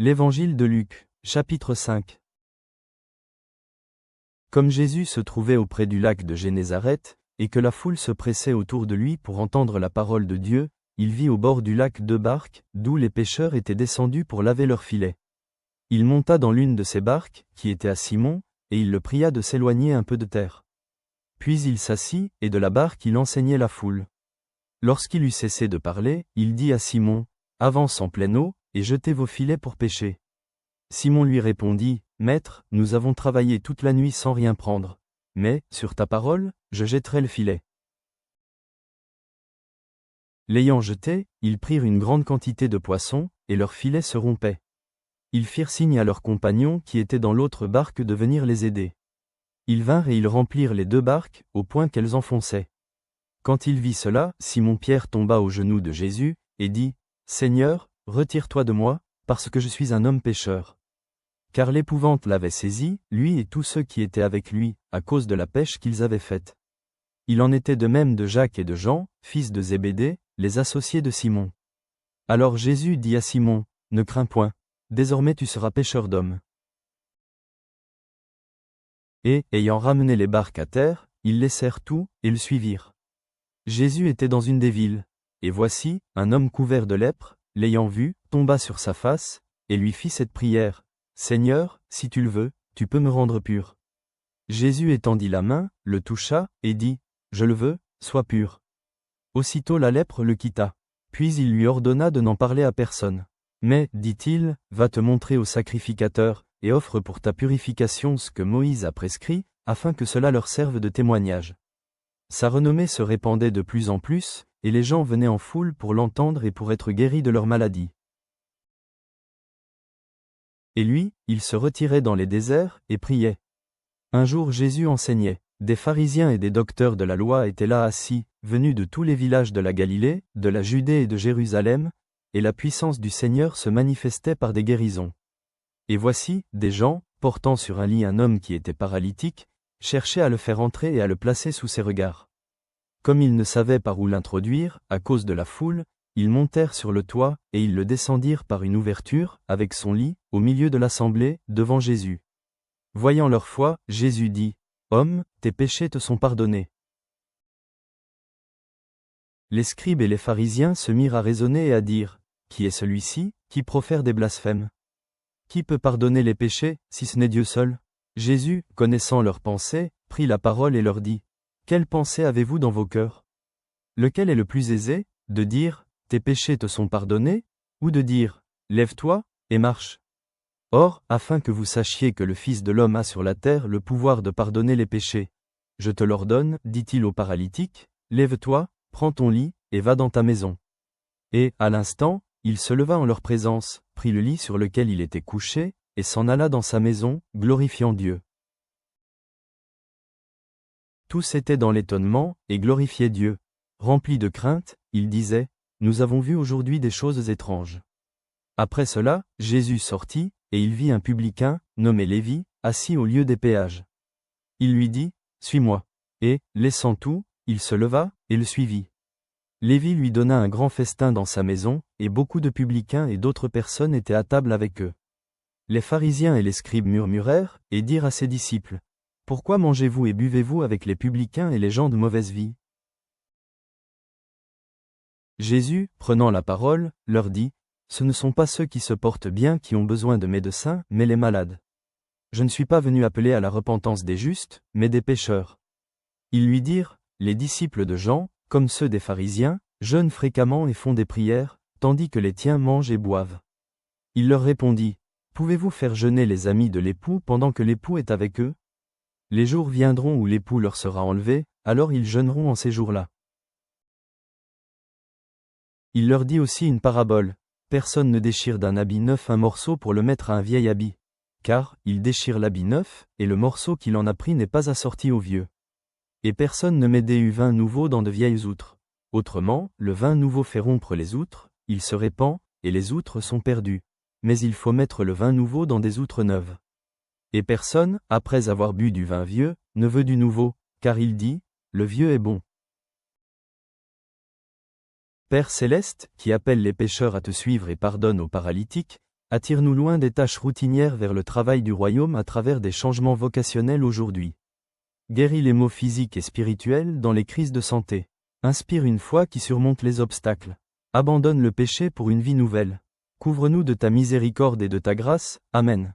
L'Évangile de Luc, chapitre 5. Comme Jésus se trouvait auprès du lac de Génézareth, et que la foule se pressait autour de lui pour entendre la parole de Dieu, il vit au bord du lac 2 barques, d'où les pêcheurs étaient descendus pour laver leurs filets. Il monta dans l'une de ces barques, qui était à Simon, et il le pria de s'éloigner un peu de terre. Puis il s'assit, et de la barque il enseignait la foule. Lorsqu'il eut cessé de parler, il dit à Simon, « Avance en pleine eau, et jetez vos filets pour pêcher. » Simon lui répondit, « Maître, nous avons travaillé toute la nuit sans rien prendre. Mais, sur ta parole, je jetterai le filet. » L'ayant jeté, ils prirent une grande quantité de poissons, et leur filet se rompait. Ils firent signe à leurs compagnons qui étaient dans l'autre barque de venir les aider. Ils vinrent et ils remplirent les 2 barques, au point qu'elles enfonçaient. Quand il vit cela, Simon-Pierre tomba aux genoux de Jésus, et dit, « Seigneur, retire-toi de moi, parce que je suis un homme pécheur. » Car l'épouvante l'avait saisi, lui et tous ceux qui étaient avec lui, à cause de la pêche qu'ils avaient faite. Il en était de même de Jacques et de Jean, fils de Zébédée, les associés de Simon. Alors Jésus dit à Simon, « Ne crains point, désormais tu seras pêcheur d'hommes. » Et, ayant ramené les barques à terre, ils laissèrent tout, et le suivirent. Jésus était dans une des villes, et voici, un homme couvert de lèpre, l'ayant vu, tomba sur sa face, et lui fit cette prière, « Seigneur, si tu le veux, tu peux me rendre pur. » Jésus étendit la main, le toucha, et dit, « Je le veux, sois pur. » Aussitôt la lèpre le quitta. Puis il lui ordonna de n'en parler à personne. « Mais, dit-il, va te montrer au sacrificateur, et offre pour ta purification ce que Moïse a prescrit, afin que cela leur serve de témoignage. » Sa renommée se répandait de plus en plus, et les gens venaient en foule pour l'entendre et pour être guéris de leur maladie. Et lui, il se retirait dans les déserts, et priait. Un jour Jésus enseignait. Des pharisiens et des docteurs de la loi étaient là assis, venus de tous les villages de la Galilée, de la Judée et de Jérusalem, et la puissance du Seigneur se manifestait par des guérisons. Et voici, des gens, portant sur un lit un homme qui était paralytique, cherchaient à le faire entrer et à le placer sous ses regards. Comme ils ne savaient par où l'introduire, à cause de la foule, ils montèrent sur le toit, et ils le descendirent par une ouverture, avec son lit, au milieu de l'assemblée, devant Jésus. Voyant leur foi, Jésus dit, « Homme, tes péchés te sont pardonnés. » Les scribes et les pharisiens se mirent à raisonner et à dire, « Qui est celui-ci, qui profère des blasphèmes? Qui peut pardonner les péchés, si ce n'est Dieu seul ?» Jésus, connaissant leurs pensées, prit la parole et leur dit, « Quelle pensée avez-vous dans vos cœurs? Lequel est le plus aisé, de dire, « Tes péchés te sont pardonnés » ou de dire, « Lève-toi, et marche » Or, afin que vous sachiez que le Fils de l'homme a sur la terre le pouvoir de pardonner les péchés, je te l'ordonne, dit-il au paralytique, lève-toi, prends ton lit, et va dans ta maison. Et, à l'instant, il se leva en leur présence, prit le lit sur lequel il était couché, et s'en alla dans sa maison, glorifiant Dieu. Tous étaient dans l'étonnement, et glorifiaient Dieu. Remplis de crainte, ils disaient, nous avons vu aujourd'hui des choses étranges. Après cela, Jésus sortit, et il vit un publicain, nommé Lévi, assis au lieu des péages. Il lui dit, « Suis-moi. » Et, laissant tout, il se leva, et le suivit. Lévi lui donna un grand festin dans sa maison, et beaucoup de publicains et d'autres personnes étaient à table avec eux. Les pharisiens et les scribes murmurèrent, et dirent à ses disciples, « Pourquoi mangez-vous et buvez-vous avec les publicains et les gens de mauvaise vie ?» Jésus, prenant la parole, leur dit, « Ce ne sont pas ceux qui se portent bien qui ont besoin de médecins, mais les malades. Je ne suis pas venu appeler à la repentance des justes, mais des pécheurs. » Ils lui dirent, « Les disciples de Jean, comme ceux des pharisiens, jeûnent fréquemment et font des prières, tandis que les tiens mangent et boivent. » Il leur répondit, « Pouvez-vous faire jeûner les amis de l'époux pendant que l'époux est avec eux? Les jours viendront où l'époux leur sera enlevé, alors ils jeûneront en ces jours-là. » Il leur dit aussi une parabole. Personne ne déchire d'un habit neuf un morceau pour le mettre à un vieil habit. Car, il déchire l'habit neuf, et le morceau qu'il en a pris n'est pas assorti au vieux. Et personne ne met du vin nouveau dans de vieilles outres. Autrement, le vin nouveau fait rompre les outres, il se répand, et les outres sont perdues. Mais il faut mettre le vin nouveau dans des outres neuves. Et personne, après avoir bu du vin vieux, ne veut du nouveau, car il dit, le vieux est bon. Père céleste, qui appelle les pécheurs à te suivre et pardonne aux paralytiques, Attire-nous loin des tâches routinières vers le travail du royaume à travers des changements vocationnels aujourd'hui. Guéris les maux physiques et spirituels dans les crises de santé. Inspire une foi qui surmonte les obstacles. Abandonne le péché pour une vie nouvelle. Couvre-nous de ta miséricorde et de ta grâce. Amen.